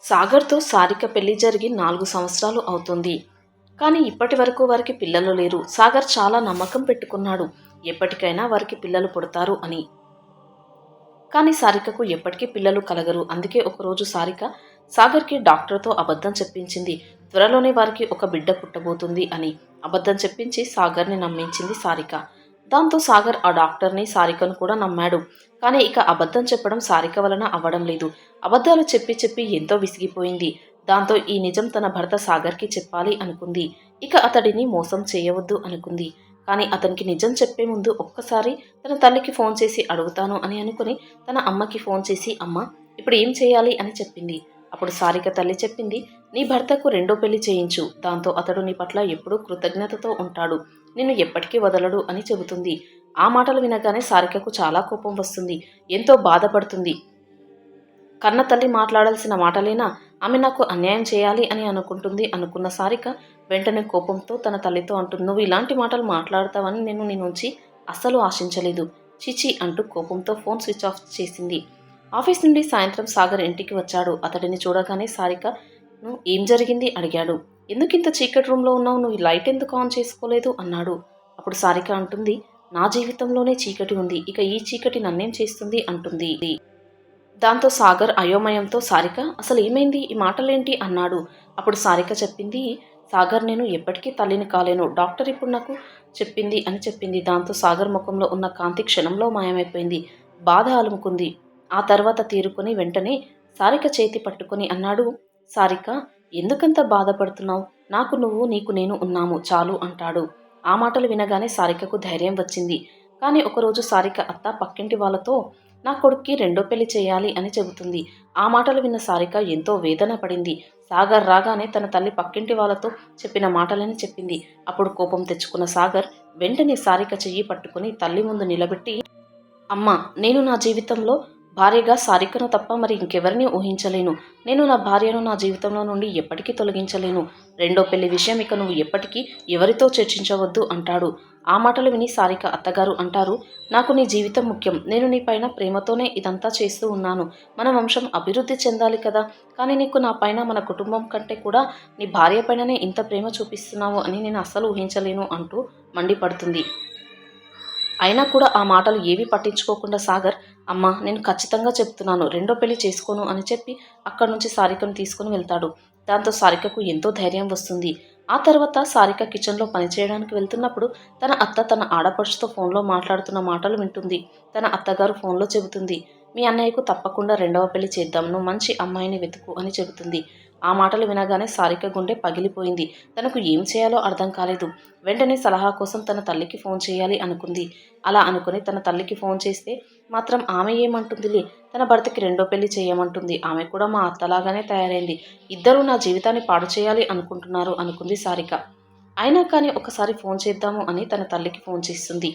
సాగర్తో సారిక పెళ్లి జరిగి 4 సంవత్సరాలు అవుతుంది. కానీ ఇప్పటి వరకు వారికి పిల్లలు లేరు. సాగర్ చాలా నమ్మకం పెట్టుకున్నాడు, ఎప్పటికైనా వారికి పిల్లలు పుడతారు అని. కానీ సారికకు ఎప్పటికీ పిల్లలు కలగరు. అందుకే ఒకరోజు సారిక సాగర్కి డాక్టర్తో అబద్ధం చెప్పించింది. త్వరలోనే వారికి ఒక బిడ్డ పుట్టబోతుంది అని అబద్ధం చెప్పించి సాగర్ని నమ్మించింది సారిక. దాంతో సాగర్ ఆ డాక్టర్ని, సారికను కూడా నమ్మాడు. కానీ ఇక అబద్ధం చెప్పడం సారిక వలన అవ్వడం లేదు. అబద్ధాలు చెప్పి చెప్పి ఎంతో విసిగిపోయింది. దాంతో ఈ నిజం తన భర్త సాగర్కి చెప్పాలి అనుకుంది. ఇక అతడిని మోసం చేయవద్దు అనుకుంది. కానీ అతనికి నిజం చెప్పే ముందు ఒక్కసారి తన తల్లికి ఫోన్ చేసి అడుగుతాను అని అనుకుని తన అమ్మకి ఫోన్ చేసి, అమ్మ ఇప్పుడు ఏం చేయాలి అని చెప్పింది. అప్పుడు సారిక తల్లి చెప్పింది, నీ భర్తకు రెండో పెళ్లి చేయించు. దాంతో అతడు నీ పట్ల ఎప్పుడూ కృతజ్ఞతతో ఉంటాడు, నిన్ను ఎప్పటికీ వదలడు అని చెబుతుంది. ఆ మాటలు వినగానే సారికకు చాలా కోపం వస్తుంది. ఎంతో బాధపడుతుంది. కన్న తల్లి మాట్లాడాల్సిన మాటలేనా, ఆమె నాకు అన్యాయం చేయాలి అని అనుకున్న సారిక వెంటనే కోపంతో తన తల్లితో అంటుంది, నువ్వు ఇలాంటి మాటలు మాట్లాడతావని నేను నీ నుంచి అస్సలు ఆశించలేదు, చిచి అంటూ కోపంతో ఫోన్ స్విచ్ ఆఫ్ చేసింది. ఆఫీస్ నుండి సాయంత్రం సాగర్ ఇంటికి వచ్చాడు. అతడిని చూడగానే సారిక, నువ్వు ఏం జరిగింది అడిగాడు. ఎందుకింత చీకటి రూమ్లో ఉన్నావు, నువ్వు లైట్ ఎందుకు ఆన్ చేసుకోలేదు అన్నాడు. అప్పుడు సారిక అంటుంది, నా జీవితంలోనే చీకటి ఉంది, ఇక ఈ చీకటి నన్నేం చేస్తుంది అంటుంది. దాంతో సాగర్ అయోమయంతో, సారిక అసలు ఏమైంది, ఈ మాటలేంటి అన్నాడు. అప్పుడు సారిక చెప్పింది, సాగర్ నేను ఎప్పటికీ తల్లిని కాలేను, డాక్టర్ ఇప్పుడు నాకు చెప్పింది అని చెప్పింది. దాంతో సాగర్ ముఖంలో ఉన్న కాంతి క్షణంలో మాయమైపోయింది. బాధ అలుముకుంది. ఆ తర్వాత తీరుకొని వెంటనే సారిక చేతి పట్టుకొని అన్నాడు, సారిక ఎందుకంత బాధపడుతున్నావు, నాకు నువ్వు, నీకు నేను ఉన్నాము చాలు అంటాడు. ఆ మాటలు వినగానే సారికకు ధైర్యం వచ్చింది. కానీ ఒకరోజు సారిక అత్త పక్కింటి వాళ్ళతో నా కొడుక్కి రెండో పెళ్లి చేయాలి అని చెబుతుంది. ఆ మాటలు విన్న సారిక ఎంతో వేదన పడింది. సాగర్ రాగానే తన తల్లి పక్కింటి వాళ్ళతో చెప్పిన మాటలని చెప్పింది. అప్పుడు కోపం తెచ్చుకున్న సాగర్ వెంటనే సారిక చెయ్యి పట్టుకుని తల్లి ముందు నిలబెట్టి, అమ్మ నేను నా జీవితంలో భార్యగా సారికను తప్ప మరి ఇంకెవరిని ఊహించలేను. నేను నా భార్యను నా జీవితంలో నుండి ఎప్పటికీ తొలగించలేను. రెండో పెళ్లి విషయం ఇక నువ్వు ఎప్పటికీ ఎవరితో చర్చించవద్దు అంటాడు. ఆ మాటలు విని సారిక అత్తగారు అంటారు, నాకు నీ జీవితం ముఖ్యం, నేను నీ పైన ప్రేమతోనే ఇదంతా చేస్తూ ఉన్నాను. మన వంశం అభివృద్ధి చెందాలి కదా, కానీ నీకు నా పైన, మన కుటుంబం కంటే కూడా నీ భార్య పైననే ఇంత ప్రేమ చూపిస్తున్నావు అని నేను అస్సలు ఊహించలేను అంటూ మండిపడుతుంది. అయినా కూడా ఆ మాటలు ఏవీ పట్టించుకోకుండా సాగర్, అమ్మ నేను ఖచ్చితంగా చెప్తున్నాను, రెండో పెళ్లి చేసుకోను అని చెప్పి అక్కడి నుంచి సారికను తీసుకుని వెళ్తాడు. దాంతో సారికకు ఎంతో ధైర్యం వస్తుంది. ఆ తర్వాత సారిక కిచెన్లో పనిచేయడానికి వెళ్తున్నప్పుడు తన అత్త తన ఆడపడుచుతో ఫోన్లో మాట్లాడుతున్న మాటలు వింటుంది. తన అత్తగారు ఫోన్లో చెబుతుంది, మీ అన్నయ్యకు తప్పకుండా రెండవ పెళ్లి చేద్దాం, నువ్వు మంచి అమ్మాయిని వెతుకు అని చెబుతుంది. ఆ మాటలు వినగానే సారిక గుండె పగిలిపోయింది. తనకు ఏం చేయాలో అర్థం కాలేదు. వెంటనే సలహా కోసం తన తల్లికి ఫోన్ చేయాలి అనుకుంది. అలా అనుకుని తన తల్లికి ఫోన్ చేస్తే మాత్రం ఆమె ఏమంటుందిలే, తన భర్తకి రెండో పెళ్లి చేయమంటుంది, ఆమె కూడా మా అత్తలాగానే తయారైంది, ఇద్దరూ నా జీవితాన్ని పాడు చేయాలి అనుకుంటున్నారు అనుకుంది సారిక. అయినా కానీ ఒకసారి ఫోన్ చేద్దాము అని తన తల్లికి ఫోన్ చేస్తుంది.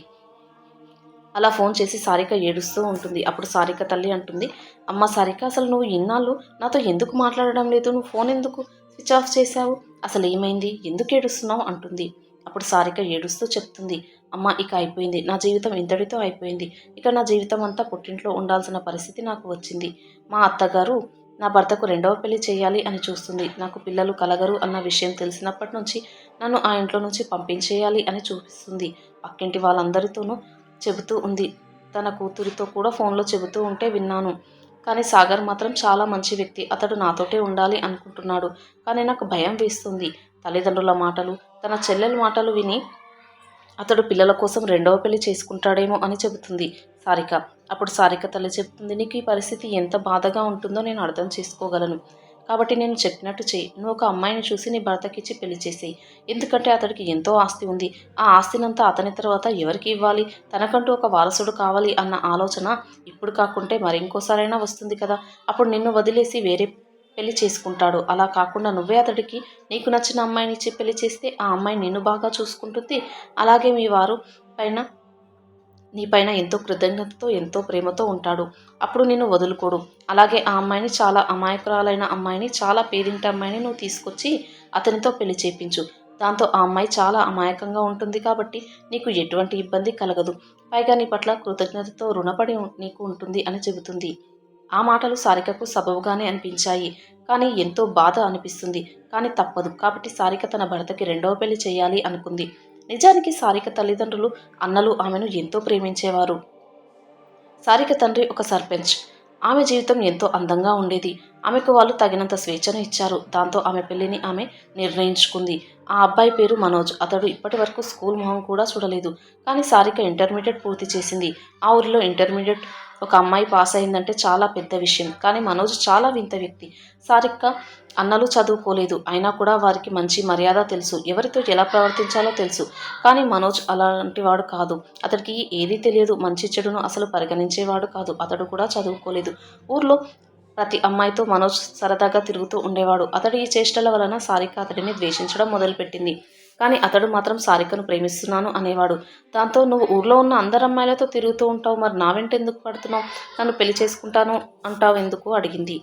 అలా ఫోన్ చేసి సారిక ఏడుస్తూ ఉంటుంది. అప్పుడు సారిక తల్లి అంటుంది, అమ్మ సారిక అసలు నువ్వు ఇన్నాళ్ళు నాతో ఎందుకు మాట్లాడడం లేదు, నువ్వు ఫోన్ ఎందుకు స్విచ్ ఆఫ్ చేశావు, అసలు ఏమైంది, ఎందుకు ఏడుస్తున్నావు అంటుంది. అప్పుడు సారిక ఏడుస్తూ చెప్తుంది, అమ్మ ఇక అయిపోయింది, నా జీవితం ఇంతటితో అయిపోయింది, ఇక నా జీవితం అంతా పుట్టింట్లో ఉండాల్సిన పరిస్థితి నాకు వచ్చింది. మా అత్తగారు నా భర్తకు రెండవ పెళ్లి చేయాలి అని చూస్తుంది. నాకు పిల్లలు కలగరు అన్న విషయం తెలిసినప్పటి నుంచి నన్ను ఆ ఇంట్లో నుంచి పంపించేయాలి అని చూపిస్తుంది. పక్కింటి వాళ్ళందరితోనూ చెబుతూ ఉంది. తన కూతురితో కూడా ఫోన్లో చెబుతూ ఉంటే విన్నాను. కానీ సాగర్ మాత్రం చాలా మంచి వ్యక్తి, అతడు నాతోటే ఉండాలి అనుకుంటున్నాడు. కానీ నాకు భయం వేస్తుంది. తల్లిదండ్రుల మాటలు, తన చెల్లెల మాటలు విని అతడు పిల్లల కోసం రెండవ పెళ్లి చేసుకుంటాడేమో అని చెబుతుంది సారిక. అప్పుడు సారిక తల్లి చెబుతుంది, నీకు ఈ పరిస్థితి ఎంత బాధగా ఉంటుందో నేను అర్థం చేసుకోగలను. కాబట్టి నేను చెప్పినట్టు చెయ్యి, నువ్వు ఒక అమ్మాయిని చూసి నీ భర్తకిచ్చి పెళ్లి చేసేయి. ఎందుకంటే అతడికి ఎంతో ఆస్తి ఉంది. ఆ ఆస్తినంతా అతని తర్వాత ఎవరికి ఇవ్వాలి, తనకంటూ ఒక వారసుడు కావాలి అన్న ఆలోచన ఇప్పుడు కాకుంటే మరింకోసారైనా వస్తుంది కదా. అప్పుడు నిన్ను వదిలేసి వేరే పెళ్లి చేసుకుంటాడు. అలా కాకుండా నువ్వే అతడికి నీకు నచ్చిన అమ్మాయినిచ్చి పెళ్లి చేస్తే ఆ అమ్మాయి నిన్ను బాగా చూసుకుంటుంది. అలాగే మీ వారు పైన నీ పైన ఎంతో కృతజ్ఞతతో, ఎంతో ప్రేమతో ఉంటాడు. అప్పుడు నిన్ను వదులుకోడు. అలాగే ఆ అమ్మాయిని, చాలా అమాయకురాలైన అమ్మాయిని, చాలా పేదింటి అమ్మాయిని నువ్వు తీసుకొచ్చి అతనితో పెళ్లి చేయించు. దాంతో ఆ అమ్మాయి చాలా అమాయకంగా ఉంటుంది కాబట్టి నీకు ఎటువంటి ఇబ్బంది కలగదు. పైగా నీ పట్ల కృతజ్ఞతతో రుణపడి నీకు ఉంటుంది అని చెబుతుంది. ఆ మాటలు సారికకు సబబుగానే అనిపించాయి. కానీ ఎంతో బాధ అనిపిస్తుంది. కానీ తప్పదు కాబట్టి సారిక తన భర్తకి రెండవ పెళ్లి చేయాలి అనుకుంది. నిజానికి సారిక తల్లిదండ్రులు, అన్నలు ఆమెను ఎంతో ప్రేమించేవారు. సారిక తండ్రి ఒక సర్పంచ్. ఆమె జీవితం ఎంతో అందంగా ఉండేది. ఆమెకు వాళ్ళు తగినంత స్వేచ్ఛను ఇచ్చారు. దాంతో ఆమె పెళ్లిని ఆమె నిర్ణయించుకుంది. ఆ అబ్బాయి పేరు మనోజ్. అతడు ఇప్పటి వరకు స్కూల్ మొహం కూడా చూడలేదు. కానీ సారిక ఇంటర్మీడియట్ పూర్తి చేసింది. ఆ ఊరిలో ఇంటర్మీడియట్ ఒక అమ్మాయి పాస్ అయిందంటే చాలా పెద్ద విషయం. కానీ మనోజ్ చాలా వింత వ్యక్తి. సారిక అన్నలు చదువుకోలేదు. అయినా కూడా వారికి మంచి మర్యాద తెలుసు. ఎవరితో ఎలా ప్రవర్తించాలో తెలుసు. కానీ మనోజ్ అలాంటివాడు కాదు. అతడికి ఏదీ తెలియదు. మంచి చెడును అసలు పరిగణించేవాడు కాదు. అతడు కూడా చదువుకోలేదు. ఊర్లో ప్రతి అమ్మాయితో మనోజ్ సరదాగా తిరుగుతూ ఉండేవాడు. అతడి ఈ చేష్టల వలన సారిక అతడిని ద్వేషించడం మొదలుపెట్టింది. కానీ అతడు మాత్రం సారికను ప్రేమిస్తున్నాను అనేవాడు. దాంతో నువ్వు ఊర్లో ఉన్న అందరు అమ్మాయిలతో తిరుగుతూ ఉంటావు, మరి నా వెంట ఎందుకు పడుతున్నావు, నన్ను పెళ్లి చేసుకుంటాను అంటావు ఎందుకు అడిగింది.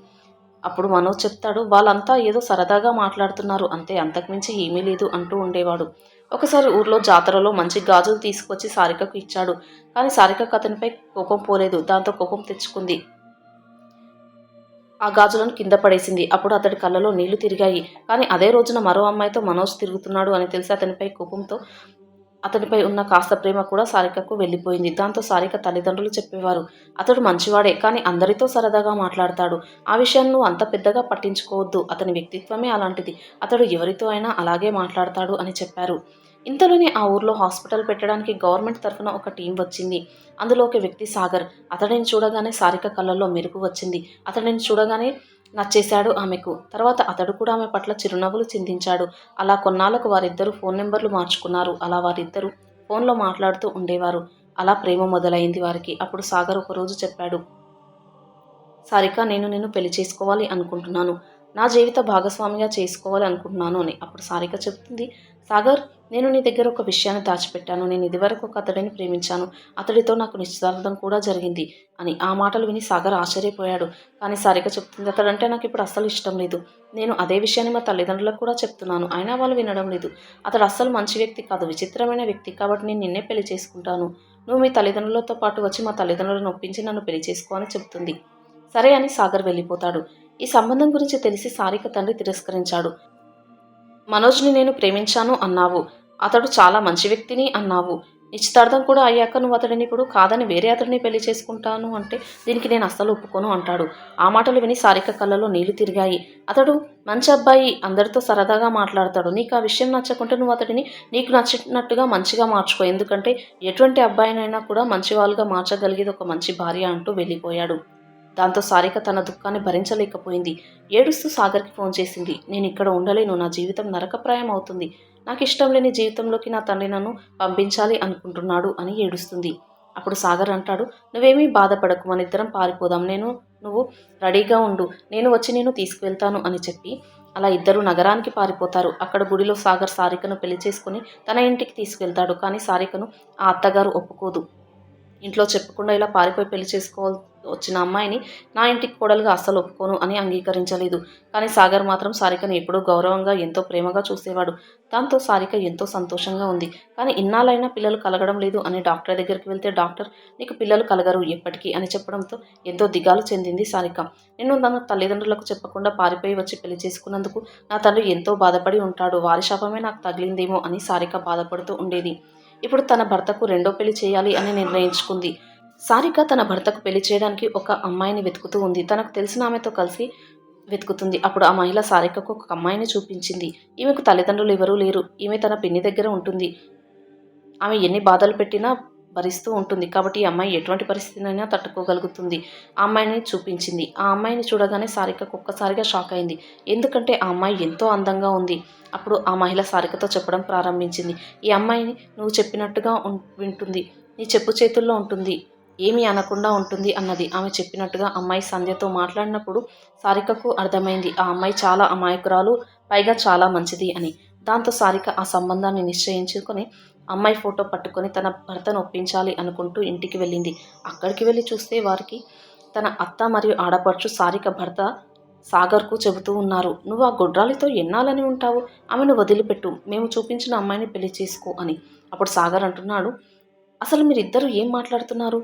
అప్పుడు మనోజ్ చెప్తాడు, వాళ్ళంతా ఏదో సరదాగా మాట్లాడుతున్నారు అంతే, అంతకుమించి ఏమీ లేదు అంటూ ఉండేవాడు. ఒకసారి ఊర్లో జాతరలో మంచి గాజులు తీసుకొచ్చి సారికకు ఇచ్చాడు. కానీ సారికకు అతనిపై కోపం పోలేదు. దాంతో కోపం తెచ్చుకుంది. ఆ గాజులను కింద పడేసింది. అప్పుడు అతడి కళ్ళలో నీళ్లు తిరిగాయి. కానీ అదే రోజున మరో అమ్మాయితో మనోజ్ తిరుగుతున్నాడు అని తెలిసి అతనిపై కోపంతో అతనిపై ఉన్న కాస్త ప్రేమ కూడా సారికకు వెళ్ళిపోయింది. దాంతో సారిక తల్లిదండ్రులు చెప్పేవారు, అతడు మంచివాడే, కానీ అందరితో సరదాగా మాట్లాడతాడు. ఆ విషయాన్ని నువ్వు అంత పెద్దగా పట్టించుకోవద్దు. అతని వ్యక్తిత్వమే అలాంటిది. అతడు ఎవరితో అయినా అలాగే మాట్లాడతాడు అని చెప్పారు. ఇంతలోనే ఆ ఊర్లో హాస్పిటల్ పెట్టడానికి గవర్నమెంట్ తరఫున ఒక టీం వచ్చింది. అందులో ఒక వ్యక్తి సాగర్. అతడిని చూడగానే సారిక కళ్ళల్లో మెరుపు వచ్చింది. అతడిని చూడగానే నచ్చేశాడు ఆమెకు. తర్వాత అతడు కూడా ఆమె పట్ల చిరునవ్వులు చిందించాడు. అలా కొన్నాళ్లకు వారిద్దరూ ఫోన్ నెంబర్లు మార్చుకున్నారు. అలా వారిద్దరూ ఫోన్లో మాట్లాడుతూ ఉండేవారు. అలా ప్రేమ మొదలైంది వారికి. అప్పుడు సాగర్ ఒకరోజు చెప్పాడు, సారిక, నేను నిన్ను పెళ్లి చేసుకోవాలి అనుకుంటున్నాను. నా జీవిత భాగస్వామిగా చేసుకోవాలి అనుకుంటున్నాను అని. అప్పుడు సారిక చెప్తుంది, సాగర్, నేను నీ దగ్గర ఒక విషయాన్ని దాచిపెట్టాను. నేను ఇదివరకు ఒక అతడిని ప్రేమించాను. అతడితో నాకు నిశ్చితార్థం కూడా జరిగింది అని. ఆ మాటలు విని సాగర్ ఆశ్చర్యపోయాడు. కానీ సారిక చెప్తుంది, అతడంటే నాకు ఇప్పుడు అస్సలు ఇష్టం లేదు. నేను అదే విషయాన్ని మా తల్లిదండ్రులకు కూడా చెప్తున్నాను. అయినా వాళ్ళు వినడం లేదు. అతడు అస్సలు మంచి వ్యక్తి కాదు, విచిత్రమైన వ్యక్తి. కాబట్టి నేను నిన్నే పెళ్లి చేసుకుంటాను. నువ్వు మీ తల్లిదండ్రులతో పాటు వచ్చి మా తల్లిదండ్రులను ఒప్పించి నన్ను పెళ్లి చేసుకో అని చెప్తుంది. సరే అని సాగర్ వెళ్ళిపోతాడు. ఈ సంబంధం గురించి తెలిసి సారిక తండ్రి తిరస్కరించాడు. మనోజ్ని నేను ప్రేమించాను అన్నావు. అతడు చాలా మంచి వ్యక్తిని అన్నావు. నిశ్చితార్థం కూడా అయ్యాక నువ్వు అతడిని ఇప్పుడు కాదని వేరే అతడిని పెళ్లి చేసుకుంటాను అంటే దీనికి నేను అస్సలు ఒప్పుకోను అంటాడు. ఆ మాటలు విని సారిక కళ్ళలో నీళ్లు తిరిగాయి. అతడు మంచి అబ్బాయి, అందరితో సరదాగా మాట్లాడతాడు. నీకు ఆ విషయం నచ్చకుంటే నువ్వు అతడిని నీకు నచ్చినట్టుగా మంచిగా మార్చుకో. ఎందుకంటే ఎటువంటి అబ్బాయినైనా కూడా మంచి వాళ్ళుగా మార్చగలిగేది ఒక మంచి భార్య అంటూ వెళ్ళిపోయాడు. దాంతో సారిక తన దుఃఖాన్ని భరించలేకపోయింది. ఏడుస్తూ సాగర్కి ఫోన్ చేసింది. నేను ఇక్కడ ఉండలేను. నా జీవితం నరకప్రాయం అవుతుంది. నాకు ఇష్టం లేని జీవితంలోకి నా తండ్రి నన్ను పంపించాలి అనుకుంటున్నాడు అని ఏడుస్తుంది. అప్పుడు సాగర్ అంటాడు, నువ్వేమీ బాధపడకు, మన ఇద్దరం పారిపోదాం. నువ్వు రెడీగా ఉండు, నేను వచ్చి నేను తీసుకువెళ్తాను అని చెప్పి అలా ఇద్దరు నగరానికి పారిపోతారు. అక్కడ గుడిలో సాగర్ సారికను పెళ్లి చేసుకుని తన ఇంటికి తీసుకెళ్తాడు. కానీ సారికను ఆ అత్తగారు ఒప్పుకోదు. ఇంట్లో చెప్పకుండా ఇలా పారిపోయి పెళ్లి వచ్చిన అమ్మాయిని నా ఇంటికి కోడలుగా అస్సలు ఒప్పుకోను అని అంగీకరించలేదు. కానీ సాగర్ మాత్రం సారికను ఎప్పుడూ గౌరవంగా ఎంతో ప్రేమగా చూసేవాడు. దాంతో సారిక ఎంతో సంతోషంగా ఉంది. కానీ ఇన్నాళ్ళైనా పిల్లలు కలగడం లేదు అని డాక్టర్ దగ్గరికి వెళ్తే డాక్టర్, నీకు పిల్లలు కలగరు ఎప్పటికీ అని చెప్పడంతో ఎంతో దిగాలు చెందింది సారిక. నేను తన తల్లిదండ్రులకు చెప్పకుండా పారిపోయి వచ్చి పెళ్లి చేసుకున్నందుకు నా తండ్రి ఎంతో బాధపడి ఉంటాడు. వారి శాపమే నాకు తగిలిందేమో అని సారిక బాధపడుతూ ఉండేది. ఇప్పుడు తన భర్తకు రెండో పెళ్లి చేయాలి అని నిర్ణయించుకుంది. సారిక తన భర్తకు పెళ్లి చేయడానికి ఒక అమ్మాయిని వెతుకుతూ ఉంది. తనకు తెలిసిన ఆమెతో కలిసి వెతుకుతుంది. అప్పుడు ఆ మహిళ సారికకు ఒక అమ్మాయిని చూపించింది. ఈమెకు తల్లిదండ్రులు ఎవరూ లేరు. ఈమె తన పిన్ని దగ్గర ఉంటుంది. ఆమె ఎన్ని బాధలు పెట్టినా భరిస్తూ ఉంటుంది. కాబట్టి ఈ అమ్మాయి ఎటువంటి పరిస్థితినైనా తట్టుకోగలుగుతుంది. ఆ అమ్మాయిని చూపించింది. ఆ అమ్మాయిని చూడగానే సారికకు ఒక్కసారిగా షాక్ అయింది. ఎందుకంటే ఆ అమ్మాయి ఎంతో అందంగా ఉంది. అప్పుడు ఆ మహిళ సారికతో చెప్పడం ప్రారంభించింది. ఈ అమ్మాయిని నువ్వు చెప్పినట్టుగా వింటుంది. నీ చెప్పు చేతుల్లో ఉంటుంది. ఏమీ అనకుండా ఉంటుంది అన్నది. ఆమె చెప్పినట్టుగా అమ్మాయి సంధ్యతో మాట్లాడినప్పుడు సారికకు అర్థమైంది ఆ అమ్మాయి చాలా అమాయకురాలు, పైగా చాలా మంచిది అని. దాంతో సారిక ఆ సంబంధాన్ని నిశ్చయించుకొని అమ్మాయి ఫోటో పట్టుకొని తన భర్తను ఒప్పించాలి అనుకుంటూ ఇంటికి వెళ్ళింది. అక్కడికి వెళ్ళి చూస్తే వారికి తన అత్త మరియు ఆడపడుచు సారిక భర్త సాగర్కు చెబుతూ ఉన్నారు, నువ్వు ఆ గొడ్రాలితో ఎన్నాలని ఉంటావు, ఆమెను వదిలిపెట్టు, మేము చూపించిన అమ్మాయిని పెళ్లి చేసుకో అని. అప్పుడు సాగర్ అంటున్నాడు, అసలు మీరిద్దరూ ఏం మాట్లాడుతున్నారు,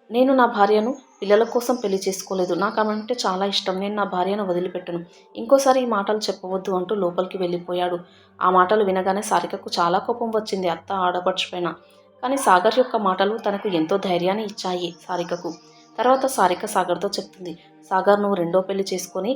నేను నా భార్యను పిల్లల కోసం పెళ్లి చేసుకోలేదు. నాకామంటే చాలా ఇష్టం. నేను నా భార్యను వదిలిపెట్టను. ఇంకోసారి ఈ మాటలు చెప్పవద్దు అంటూ లోపలికి వెళ్ళిపోయాడు. ఆ మాటలు వినగానే సారికకు చాలా కోపం వచ్చింది అత్త ఆడపడుచు పైన. కానీ సాగర్ యొక్క మాటలు తనకు ఎంతో ధైర్యాన్ని ఇచ్చాయి సారికకు. తర్వాత సారిక సాగర్తో చెప్తుంది, సాగర్ నువ్వు రెండో పెళ్లి చేసుకొని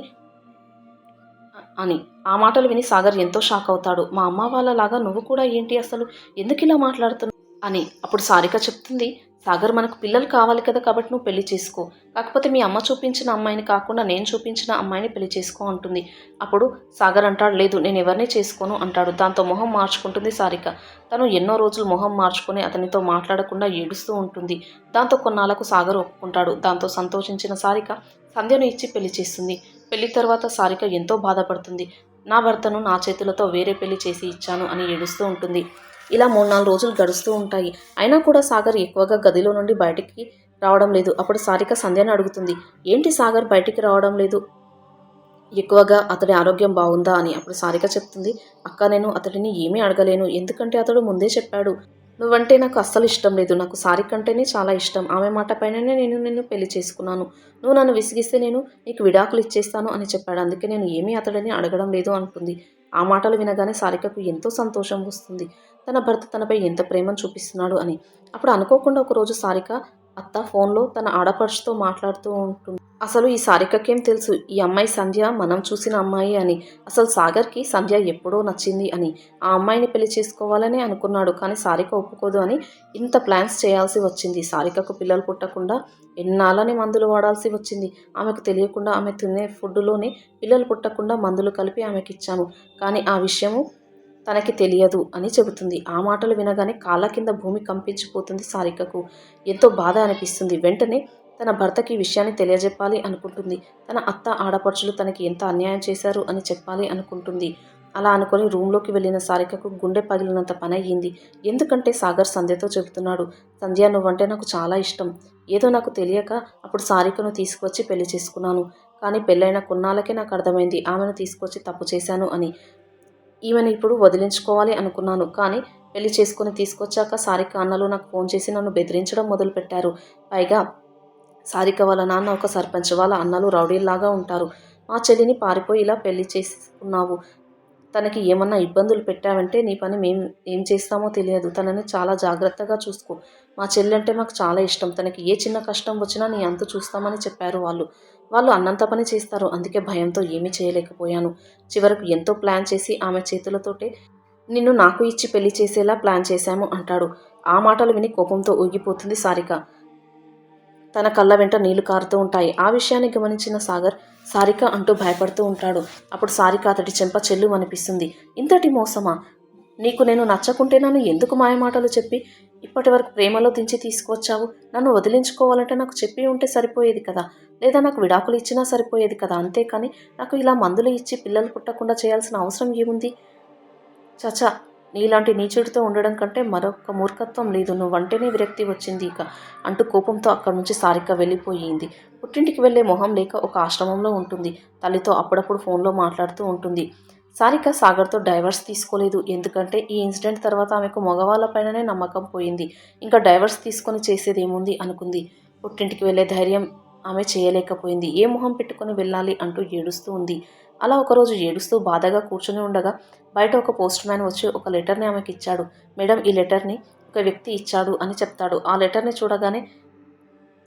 అని. ఆ మాటలు విని సాగర్ ఎంతో షాక్ అవుతాడు. మా అమ్మ వాళ్ళలాగా నువ్వు కూడా ఏంటి అసలు? ఎందుకు ఇలా మాట్లాడుతున్నావు అని. అప్పుడు సారిక చెప్తుంది, సాగర్ మనకు పిల్లలు కావాలి కదా, కాబట్టి నువ్వు పెళ్లి చేసుకో. కాకపోతే మీ అమ్మ చూపించిన అమ్మాయిని కాకుండా నేను చూపించిన అమ్మాయిని పెళ్లి చేసుకో అంటుంది. అప్పుడు సాగర్ అంటాడు, లేదు నేను ఎవరిని చేసుకోను అంటాడు. దాంతో మొహం మార్చుకుంటుంది సారిక. తను ఎన్నో రోజులు మొహం మార్చుకొని అతనితో మాట్లాడకుండా ఏడుస్తూ ఉంటుంది. దాంతో కొన్నాళ్లకు సాగర్ ఒప్పుకుంటాడు. దాంతో సంతోషించిన సారిక సంధ్యను ఇచ్చి పెళ్లి చేస్తుంది. పెళ్లి తర్వాత సారిక ఎంతో బాధపడుతుంది. నా భర్తను నా చేతులతో వేరే పెళ్లి చేసి ఇచ్చాను అని ఏడుస్తూ ఉంటుంది. ఇలా 3-4 రోజులు గడుస్తూ ఉంటాయి. అయినా కూడా సాగర్ ఎక్కువగా గదిలో నుండి బయటికి రావడం లేదు. అప్పుడు సారిక సంధ్యను అడుగుతుంది, ఏంటి సాగర్ బయటికి రావడం లేదు, ఎక్కువగా అతడి ఆరోగ్యం బాగుందా అని. అప్పుడు సారిక చెప్తుంది, అక్క నేను అతడిని ఏమీ అడగలేను. ఎందుకంటే అతడు ముందే చెప్పాడు, నువ్వంటే నాకు అస్సలు ఇష్టం లేదు. నాకు సారిక అంటేనే చాలా ఇష్టం. ఆమె మాట పైననే నేను నిన్ను పెళ్లి చేసుకున్నాను. నువ్వు నన్ను విసిగిస్తే నేను నీకు విడాకులు ఇచ్చేస్తాను అని చెప్పాడు. అందుకే నేను ఏమీ అతడిని అడగడం లేదు అంటుంది. ఆ మాటలు వినగానే సారికకు ఎంతో సంతోషం వస్తుంది. తన భర్త తనపై ఎంత ప్రేమను చూపిస్తున్నాడు అని. అప్పుడు అనుకోకుండా ఒకరోజు సారిక అత్త ఫోన్లో తన ఆడపడుచుతో మాట్లాడుతూ ఉంటుంది. అసలు ఈ సారికకేం తెలుసు ఈ అమ్మాయి సంధ్య మనం చూసిన అమ్మాయి అని. అసలు సాగర్కి సంధ్య ఎప్పుడో నచ్చింది అని. ఆ అమ్మాయిని పెళ్లి చేసుకోవాలనే అనుకున్నాడు. కానీ సారిక ఒప్పుకోదు అని ఇంత ప్లాన్స్ చేయాల్సి వచ్చింది. సారికకు పిల్లలు పుట్టకుండా ఎన్నాళ్ళని మందులు వాడాల్సి వచ్చింది. ఆమెకు తెలియకుండా ఆమె తినే ఫుడ్డులోనే పిల్లలు పుట్టకుండా మందులు కలిపి ఆమెకి ఇచ్చాము. కానీ ఆ విషయము తనకి తెలియదు అని చెబుతుంది. ఆ మాటలు వినగానే కాళ్ళ కింద భూమి కంపించిపోతుంది సారికకు. ఎంతో బాధ అనిపిస్తుంది. వెంటనే తన భర్తకి ఈ విషయాన్ని తెలియజెప్పాలి అనుకుంటుంది. తన అత్త ఆడపడుచులు తనకి ఎంత అన్యాయం చేశారు అని చెప్పాలి అనుకుంటుంది. అలా అనుకొని రూమ్లోకి వెళ్ళిన సారికకు గుండె పగిలినంత పని అయ్యింది. ఎందుకంటే సాగర్ సంధ్యతో చెబుతున్నాడు, సంధ్య నువ్వంటే నాకు చాలా ఇష్టం. ఏదో నాకు తెలియక అప్పుడు సారికను తీసుకువచ్చి పెళ్లి చేసుకున్నాను. కానీ పెళ్ళైన కొన్నాళ్ళకే నాకు అర్థమైంది ఆమెను తీసుకొచ్చి తప్పు చేశాను అని. ఈమెను ఇప్పుడు వదిలించుకోవాలి అనుకున్నాను. కానీ పెళ్లి చేసుకుని తీసుకొచ్చాక సారిక అన్నలు నాకు ఫోన్ చేసి నన్ను బెదిరించడం మొదలుపెట్టారు. పైగా సారిక వాళ్ళ నాన్న ఒక సర్పంచ్, వాళ్ళ అన్నలు రౌడీల్లాగా ఉంటారు. మా చెల్లిని పారిపోయి ఇలా పెళ్లి చేసుకున్నావు. తనకి ఏమన్నా ఇబ్బందులు పెట్టావంటే నీ పని మేము ఏం చేస్తామో తెలియదు. తనని చాలా జాగ్రత్తగా చూసుకో. మా చెల్లి అంటే మాకు చాలా ఇష్టం. తనకి ఏ చిన్న కష్టం వచ్చినా నీ అంతు చూస్తామని చెప్పారు వాళ్ళు. వాళ్ళు అన్నంత పని చేస్తారు. అందుకే భయంతో ఏమీ చేయలేకపోయాను. చివరకు ఎంతో ప్లాన్ చేసి ఆమె చేతులతోటే నిన్ను నాకు ఇచ్చి పెళ్లి చేసేలా ప్లాన్ చేశాము అంటాడు. ఆ మాటలు విని కోపంతో ఊగిపోతుంది సారిక. తన కళ్ళ వెంట నీళ్లు కారుతూ ఉంటాయి. ఆ విషయాన్ని గమనించిన సాగర్ సారిక అంటూ భయపడుతూ ఉంటాడు. అప్పుడు సారిక అతడి చెంప చెల్లు అనిపిస్తుంది. ఇంతటి మోసమా? నీకు నేను నచ్చకుంటే నన్ను ఎందుకు మాయమాటలు చెప్పి ఇప్పటి వరకు ప్రేమలో దించి తీసుకువచ్చావు? నన్ను వదిలించుకోవాలంటే నాకు చెప్పి ఉంటే సరిపోయేది కదా, లేదా నాకు విడాకులు ఇచ్చినా సరిపోయేది కదా, అంతేకాని నాకు ఇలా మందులు ఇచ్చి పిల్లలు పుట్టకుండా చేయాల్సిన అవసరం ఏముంది? చచ, నీలాంటి నీచుడితో ఉండడం కంటే మరొక మూర్ఖత్వం లేదు. నువ్వంటేనే విరక్తి వచ్చింది ఇక అంటూ కోపంతో అక్కడి నుంచి సారిక వెళ్ళిపోయింది. పుట్టింటికి వెళ్లే మొహం లేక ఒక ఆశ్రమంలో ఉంటుంది. తల్లితో అప్పుడప్పుడు ఫోన్లో మాట్లాడుతూ ఉంటుంది. సారిక సాగర్తో డైవర్స్ తీసుకోలేదు. ఎందుకంటే ఈ ఇన్సిడెంట్ తర్వాత ఆమెకు మగవాళ్ళపైననే నమ్మకం పోయింది. ఇంకా డైవర్స్ తీసుకొని చేసేదేముంది అనుకుంది. పుట్టింటికి వెళ్లే ధైర్యం ఆమె చేయలేకపోయింది. ఏ మొహం పెట్టుకుని వెళ్ళాలి అంటూ ఏడుస్తూ ఉంది. అలా ఒకరోజు ఏడుస్తూ బాధగా కూర్చుని ఉండగా బయట ఒక పోస్ట్ మ్యాన్ వచ్చి ఒక లెటర్ని ఆమెకి ఇచ్చాడు. మేడం, ఈ లెటర్ని ఒక వ్యక్తి ఇచ్చాడు అని చెప్తాడు. ఆ లెటర్ని చూడగానే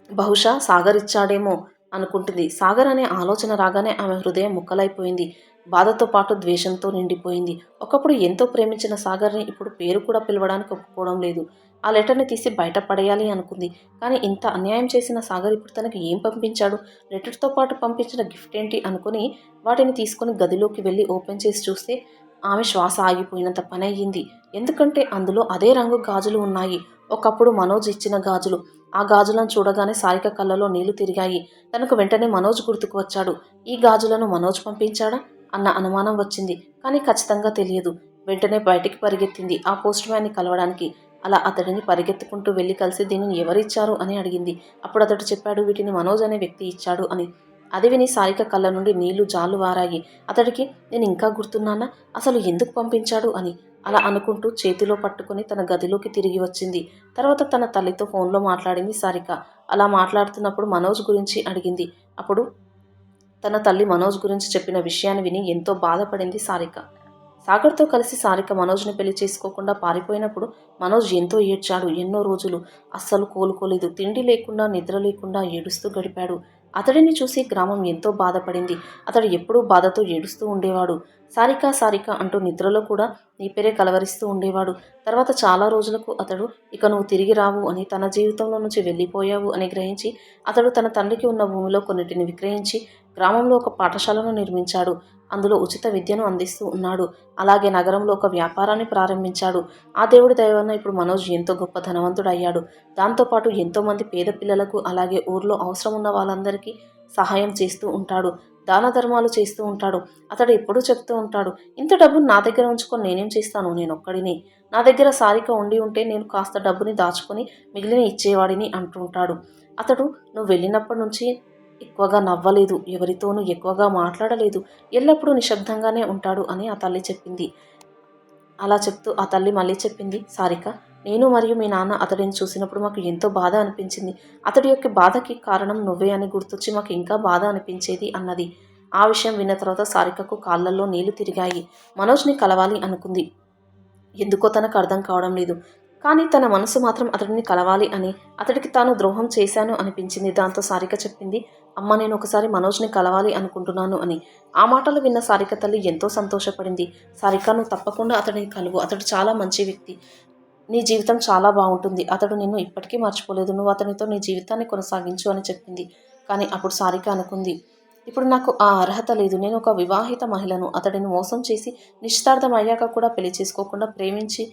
బహుశా సాగర్ ఇచ్చాడేమో అనుకుంటుంది. సాగర్ అనే ఆలోచన రాగానే ఆమె హృదయం ముక్కలైపోయింది. బాధతో పాటు ద్వేషంతో నిండిపోయింది. ఒకప్పుడు ఎంతో ప్రేమించిన సాగర్ని ఇప్పుడు పేరు కూడా పిలవడానికి ఒప్పుకోవడం లేదు. ఆ లెటర్ని తీసి బయట పడేయాలి అనుకుంది. కానీ ఇంత అన్యాయం చేసిన సాగర్ ఇప్పుడు తనకి ఏం పంపించాడు? లెటర్తో పాటు పంపించిన గిఫ్ట్ ఏంటి అనుకుని వాటిని తీసుకుని గదిలోకి వెళ్ళి ఓపెన్ చేసి చూస్తే ఆమె శ్వాస ఆగిపోయినంత పని అయ్యింది. ఎందుకంటే అందులో అదే రంగు గాజులు ఉన్నాయి. ఒకప్పుడు మనోజ్ ఇచ్చిన గాజులు. ఆ గాజులను చూడగానే సారిక కళ్ళలో నీళ్లు తిరిగాయి. తనకు వెంటనే మనోజ్ గుర్తుకు వచ్చాడు. ఈ గాజులను మనోజ్ పంపించాడా అన్న అనుమానం వచ్చింది. కానీ ఖచ్చితంగా తెలియదు. వెంటనే బయటికి పరిగెత్తింది ఆ పోస్ట్ మ్యాన్ని కలవడానికి. అలా అతడిని పరిగెత్తుకుంటూ వెళ్ళి కలిసి దీనిని ఎవరిచ్చారు అని అడిగింది. అప్పుడు అతడు చెప్పాడు, వీటిని మనోజ్ అనే వ్యక్తి ఇచ్చాడు అని. అది విని సారిక కళ్ళ నుండి నీళ్లు జాలు వారాయి. అతడికి నేను ఇంకా గుర్తున్నానా, అసలు ఎందుకు పంపించాడు అని. అలా అనుకుంటూ చేతిలో పట్టుకొని తన గదిలోకి తిరిగి వచ్చింది. తర్వాత తన తల్లితో ఫోన్లో మాట్లాడింది సారిక. అలా మాట్లాడుతున్నప్పుడు మనోజ్ గురించి అడిగింది. అప్పుడు తన తల్లి మనోజ్ గురించి చెప్పిన విషయాన్ని విని ఎంతో బాధపడింది సారిక. సాగర్తో కలిసి సారిక మనోజ్ని పెళ్లి చేసుకోకుండా పారిపోయినప్పుడు మనోజ్ ఎంతో ఏడ్చాడు. ఎన్నో రోజులు అస్సలు కోలుకోలేదు. తిండి లేకుండా నిద్ర లేకుండా ఏడుస్తూ గడిపాడు. అతడిని చూసి గ్రామం ఎంతో బాధపడింది. అతడు ఎప్పుడూ బాధతో ఏడుస్తూ ఉండేవాడు. సారిక సారిక అంటూ నిద్రలో కూడా నీ పేరే కలవరిస్తూ ఉండేవాడు. తర్వాత చాలా రోజులకు అతడు ఇక నువ్వు తిరిగి రావు అని, తన జీవితంలో నుంచి వెళ్ళిపోయావు అని గ్రహించి అతడు తన తండ్రికి ఉన్న భూమిలో కొన్నిటిని విక్రయించి గ్రామంలో ఒక పాఠశాలను నిర్మించాడు. అందులో ఉచిత విద్యను అందిస్తూ ఉన్నాడు. అలాగే నగరంలో ఒక వ్యాపారాన్ని ప్రారంభించాడు. ఆ దేవుడి దయ వలన ఇప్పుడు మనోజ్ ఎంతో గొప్ప ధనవంతుడయ్యాడు. దాంతోపాటు ఎంతోమంది పేద పిల్లలకు అలాగే ఊర్లో అవసరం ఉన్న వాళ్ళందరికీ సహాయం చేస్తూ ఉంటాడు. దాన ధర్మాలు చేస్తూ ఉంటాడు. అతడు ఎప్పుడూ చెప్తూ ఉంటాడు, ఇంత డబ్బును నా దగ్గర ఉంచుకొని నేనేం చేస్తాను, నేనొక్కడిని. నా దగ్గర సారిక ఉండి ఉంటే నేను కాస్త డబ్బుని దాచుకొని మిగిలిన ఇచ్చేవాడిని అంటూ ఉంటాడు. అతడు నువ్వు వెళ్ళినప్పటి నుంచి ఎక్కువగా నవ్వలేదు, ఎవరితోనూ ఎక్కువగా మాట్లాడలేదు, ఎల్లప్పుడూ నిశ్శబ్దంగానే ఉంటాడు అని ఆ తల్లి చెప్పింది. అలా చెప్తూ ఆ తల్లి మళ్ళీ చెప్పింది, సారిక, నేను మరియు మీ నాన్న అతడిని చూసినప్పుడు మాకు ఎంతో బాధ అనిపించింది. అతడి యొక్క బాధకి కారణం నువ్వే అని గుర్తొచ్చి మాకు ఇంకా బాధ అనిపించేది అన్నది. ఆ విషయం విన్న తర్వాత సారికకు కాళ్ళల్లో నీళ్లు తిరిగాయి. మనోజ్ని కలవాలి అనుకుంది. ఎందుకో తనకు అర్థం కావడం లేదు. కానీ తన మనసు మాత్రం అతడిని కలవాలి అని, అతడికి తాను ద్రోహం చేశాను అనిపించింది. దాంతో సారిక చెప్పింది, అమ్మ, నేను ఒకసారి మనోజ్ని కలవాలి అనుకుంటున్నాను అని. ఆ మాటలు విన్న సారిక తల్లి ఎంతో సంతోషపడింది. సారిక, నువ్వు తప్పకుండా అతడిని కలువు. అతడు చాలా మంచి వ్యక్తి. నీ జీవితం చాలా బాగుంటుంది. అతడు నిన్ను ఇప్పటికీ మర్చిపోలేదు. నువ్వు అతనితో నీ జీవితాన్ని కొనసాగించు అని చెప్పింది. కానీ అప్పుడు సారిక అనుకుంది, ఇప్పుడు నాకు ఆ అర్హత లేదు. నేను ఒక వివాహిత మహిళను. అతడిని మోసం చేసి నిశ్చితార్థం అయ్యాక కూడా పెళ్లి చేసుకోకుండా ప్రేమించి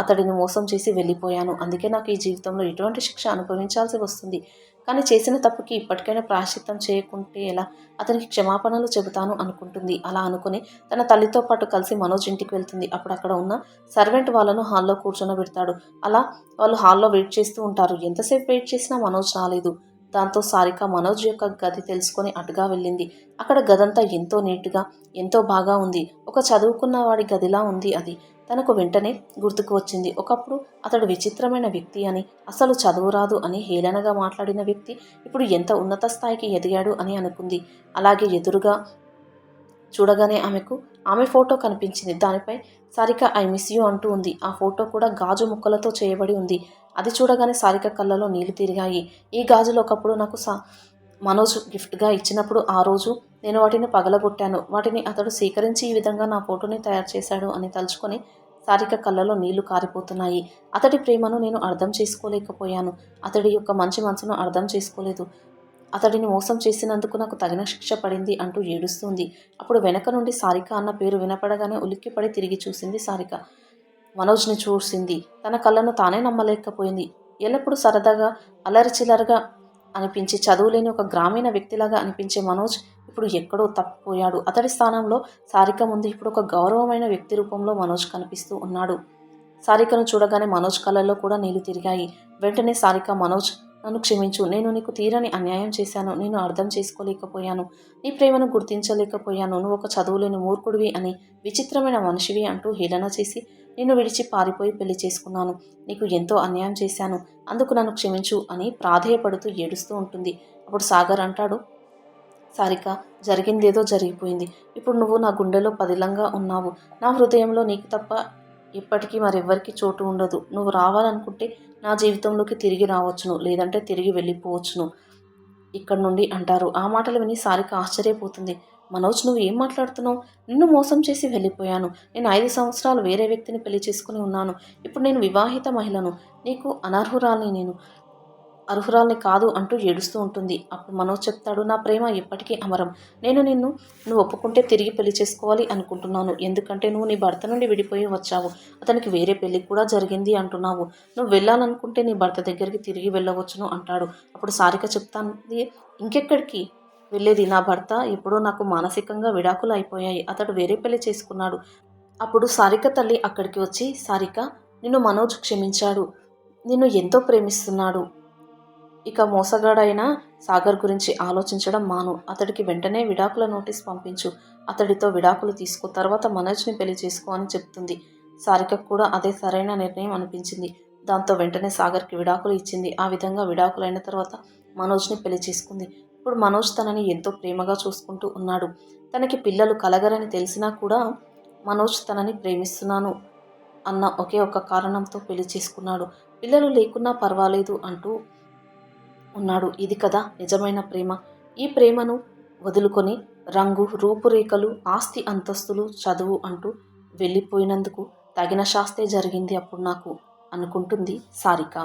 అతడిని మోసం చేసి వెళ్ళిపోయాను. అందుకే నాకు ఈ జీవితంలో ఎటువంటి శిక్ష అనుభవించాల్సి వస్తుంది. కానీ చేసిన తప్పుకి ఇప్పటికైనా ప్రాయశ్చిత్తం చేయకుంటే ఎలా? అతనికి క్షమాపణలు చెబుతాను అనుకుంటుంది. అలా అనుకుని తన తల్లితో పాటు కలిసి మనోజ్ ఇంటికి వెళ్తుంది. అప్పుడు అక్కడ ఉన్న సర్వెంట్ వాళ్ళను హాల్లో కూర్చొనబెడతాడు. అలా వాళ్ళు హాల్లో వెయిట్ చేస్తూ ఉంటారు. ఎంతసేపు వెయిట్ చేసినా మనోజ్ రాలేదు. దాంతో సారిక మనోజ్ యొక్క గది తెలుసుకొని అటుగా వెళ్ళింది. అక్కడ గదంతా ఎంతో నీట్గా, ఎంతో బాగా ఉంది. ఒక చదువుకున్న వాడి గదిలా ఉంది అది. తనకు వెంటనే గుర్తుకు వచ్చింది, ఒకప్పుడు అతడు విచిత్రమైన వ్యక్తి అని, అసలు చదువు రాదు అని హేళనగా మాట్లాడిన వ్యక్తి ఇప్పుడు ఎంత ఉన్నత స్థాయికి ఎదిగాడు అని అనుకుంది. అలాగే ఎదురుగా చూడగానే ఆమె ఫోటో కనిపించింది. దానిపై సారిక ఐ మిస్ యూ అంటూ ఉంది. ఆ ఫోటో కూడా గాజు ముక్కలతో చేయబడి ఉంది. అది చూడగానే సారిక కళ్ళలో నీళ్లు తిరిగాయి. ఈ గాజులు ఒకప్పుడు నాకు మనోజ్ గిఫ్ట్గా ఇచ్చినప్పుడు ఆ రోజు నేను వాటిని పగలగొట్టాను. వాటిని అతడు స్వీకరించి ఈ విధంగా నా ఫోటోని తయారు చేశాడు అని తలుచుకొని సారిక కళ్ళలో నీళ్లు కారిపోతున్నాయి. అతడి ప్రేమను నేను అర్థం చేసుకోలేకపోయాను. అతడి యొక్క మంచి మనసును అర్థం చేసుకోలేదు. అతడిని మోసం చేసినందుకు నాకు తగిన శిక్ష పడింది అంటూ ఏడుస్తుంది. అప్పుడు వెనక నుండి సారిక అన్న పేరు వినపడగానే ఉలిక్కిపడి తిరిగి చూసింది సారిక. మనోజ్ని చూసింది. తన కళ్ళను తానే నమ్మలేకపోయింది. ఎల్లప్పుడూ సరదాగా అల్లరిచిల్లరగా అనిపించి చదువులేని ఒక గ్రామీణ వ్యక్తిలాగా అనిపించే మనోజ్ ఇప్పుడు ఎక్కడో తప్పిపోయాడు. అతడి స్థానంలో సారిక ముందు ఇప్పుడు ఒక గౌరవమైన వ్యక్తి రూపంలో మనోజ్ కనిపిస్తూ ఉన్నాడు. సారికను చూడగానే మనోజ్ కళ్ళల్లో కూడా నీళ్లు తిరిగాయి. వెంటనే సారిక, మనోజ్, నన్ను క్షమించు. నేను నీకు తీరని అన్యాయం చేశాను. నేను అర్థం చేసుకోలేకపోయాను. నీ ప్రేమను గుర్తించలేకపోయాను. నువ్వు ఒక చదువులేని మూర్ఖుడివి అని, విచిత్రమైన మనిషివి అంటూ హేళన చేసి నిన్ను విడిచి పారిపోయి పెళ్లి చేసుకున్నాను. నీకు ఎంతో అన్యాయం చేశాను. అందుకు నన్ను క్షమించు అని ప్రాధేయపడుతూ ఏడుస్తూ ఉంటుంది. అప్పుడు సాగర్ అంటాడు, సారిక, జరిగిందేదో జరిగిపోయింది. ఇప్పుడు నువ్వు నా గుండెలో పదిలంగా ఉన్నావు. నా హృదయంలో నీకు తప్ప ఇప్పటికీ మరెవ్వరికి చోటు ఉండదు. నువ్వు రావాలనుకుంటే నా జీవితంలోకి తిరిగి రావచ్చును, లేదంటే తిరిగి వెళ్ళిపోవచ్చును ఇక్కడి నుండి అంటారు. ఆ మాటలు విని సారిక ఆశ్చర్యపోతుంది. మనోజ్, నువ్వు ఏం మాట్లాడుతున్నావు? నిన్ను మోసం చేసి వెళ్ళిపోయాను. నేను 5 సంవత్సరాలు వేరే వ్యక్తిని పెళ్లి చేసుకుని ఉన్నాను. ఇప్పుడు నేను వివాహిత మహిళను. నీకు అర్హురాల్ని కాదు అంటూ ఏడుస్తూ ఉంటుంది. అప్పుడు మనోజ్ చెప్తాడు, నా ప్రేమ ఎప్పటికీ అమరం. నువ్వు ఒప్పుకుంటే తిరిగి పెళ్లి చేసుకోవాలి అనుకుంటున్నాను. ఎందుకంటే నువ్వు నీ భర్త నుండి విడిపోయి వచ్చావు. అతనికి వేరే పెళ్లి కూడా జరిగింది అంటున్నావు. నువ్వు వెళ్ళాలనుకుంటే నీ భర్త దగ్గరికి తిరిగి వెళ్ళవచ్చును అంటాడు. అప్పుడు సారిక చెప్తాంది, ఇంకెక్కడికి వెళ్ళేది? నా భర్త ఎప్పుడో నాకు మానసికంగా విడాకులు అయిపోయాయి. అతడు వేరే పెళ్లి చేసుకున్నాడు. అప్పుడు సారిక తల్లి అక్కడికి వచ్చి, సారిక, నిన్ను మనోజ్ క్షమించాడు. నిన్ను ఎంతో ప్రేమిస్తున్నాడు. ఇక మోసగాడైన సాగర్ గురించి ఆలోచించడం మాను. అతడికి వెంటనే విడాకుల నోటీస్ పంపించు. అతడితో విడాకులు తీసుకో. తర్వాత మనోజ్ని పెళ్లి చేసుకో అని చెప్తుంది. సారికకు కూడా అదే సరైన నిర్ణయం అనిపించింది. దాంతో వెంటనే సాగర్కి విడాకులు ఇచ్చింది. ఆ విధంగా విడాకులైన తర్వాత మనోజ్ని పెళ్లి చేసుకుంది. ఇప్పుడు మనోజ్ తనని ఎంతో ప్రేమగా చూసుకుంటూ ఉన్నాడు. తనకి పిల్లలు కలగరని తెలిసినా కూడా మనోజ్ తనని ప్రేమిస్తున్నాను అన్న ఒకే ఒక్క కారణంతో పెళ్లి చేసుకున్నాడు. పిల్లలు లేకున్నా పర్వాలేదు అంటూ ఉన్నాడు. ఇది కదా నిజమైన ప్రేమ. ఈ ప్రేమను వదులుకొని రంగు, రూపురేఖలు, ఆస్తి అంతస్తులు, చదువు అంటూ వెళ్ళిపోయినందుకు తగిన శాస్తే జరిగింది అప్పుడు నాకు అనుకుంటుంది సారిక.